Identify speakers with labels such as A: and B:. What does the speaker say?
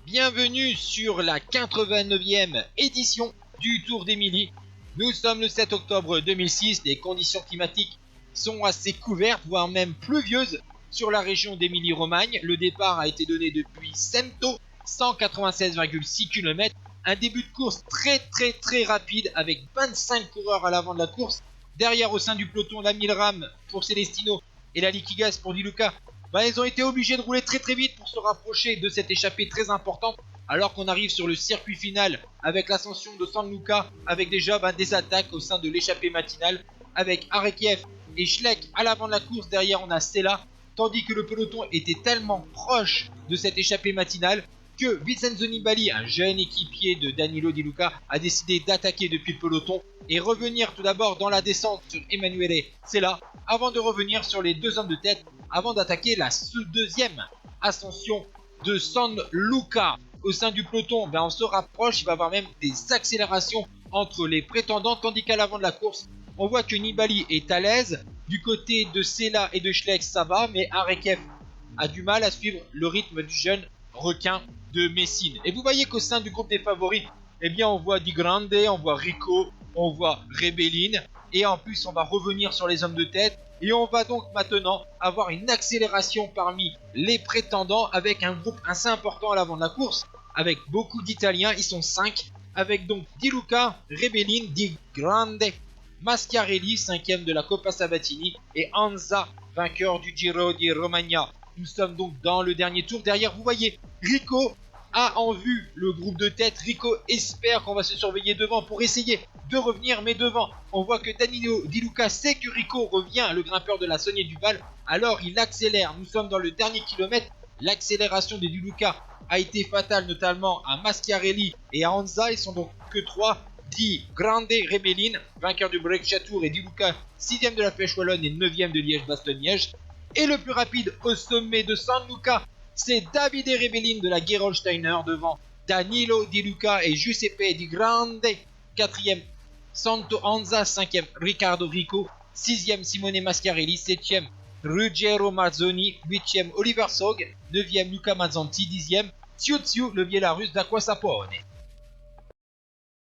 A: Bienvenue sur la 89e édition du Tour d'Émilie. Nous sommes le 7 octobre 2006, les conditions climatiques sont assez couvertes, voire même pluvieuses sur la région d'Émilie-Romagne. Le départ a été donné depuis Cento, 196,6 km. Un début de course très rapide avec 25 coureurs à l'avant de la course. Derrière au sein du peloton, la Milram pour Celestino et la Liquigas pour Di Luca. Ils ont été obligés de rouler très vite pour se rapprocher de cette échappée très importante, alors qu'on arrive sur le circuit final avec l'ascension de San Luca, avec déjà des attaques au sein de l'échappée matinale, avec Arekiev et Schleck à l'avant de la course. Derrière on a Sella, tandis que le peloton était tellement proche de cette échappée matinale que Vincenzo Nibali, un jeune équipier de Danilo Di Luca, a décidé d'attaquer depuis le peloton et revenir tout d'abord dans la descente sur Emanuele Sella, avant de revenir sur les deux hommes de tête, avant d'attaquer la deuxième ascension de San Luca. Au sein du peloton, on se rapproche, il va y avoir même des accélérations entre les prétendants, tandis qu'à l'avant de la course, on voit que Nibali est à l'aise. Du côté de Sella et de Schleck, ça va, mais Arekiev a du mal à suivre le rythme du jeune requin de Messine. Et vous voyez qu'au sein du groupe des favoris, on voit Di Grande, on voit Rico, on voit Rebellin, et en plus on va revenir sur les hommes de tête. Et on va donc maintenant avoir une accélération parmi les prétendants avec un groupe assez important à l'avant de la course, avec beaucoup d'Italiens, ils sont 5, avec donc Di Luca, Rebellin, Di Grande, Maschiarelli, 5e de la Coppa Sabatini, et Anza, vainqueur du Giro di Romagna. Nous sommes donc dans le dernier tour. Derrière, vous voyez, Rico a en vue le groupe de tête. Rico espère qu'on va se surveiller devant pour essayer de revenir, mais devant, on voit que Danilo Di Luca sait que Rico revient, le grimpeur de la Saunier du Val, alors il accélère. Nous sommes dans le dernier kilomètre. L'accélération de Di Luca a été fatale, notamment à Maschiarelli et à Anza. Ils sont donc que 3. Di Grande, Rebellin, vainqueur du Brescia Tour, et Di Luca, 6e de la Flèche Wallonne et 9e de Liège-Bastogne-Liège. Et le plus rapide au sommet de San Luca, c'est Davide Rebellin de la Gerolsteiner devant Danilo Di Luca et Giuseppe Di Grande. 4e Santo Anza, 5e Riccardo Rico, 6e Simone Maschiarelli, 7e Ruggero Mazzoni, 8e Oliver Sog, 9e Luca Mazzanti, 10e Tsiu Tsiu, le Biélorusse d'Acqua Sapone.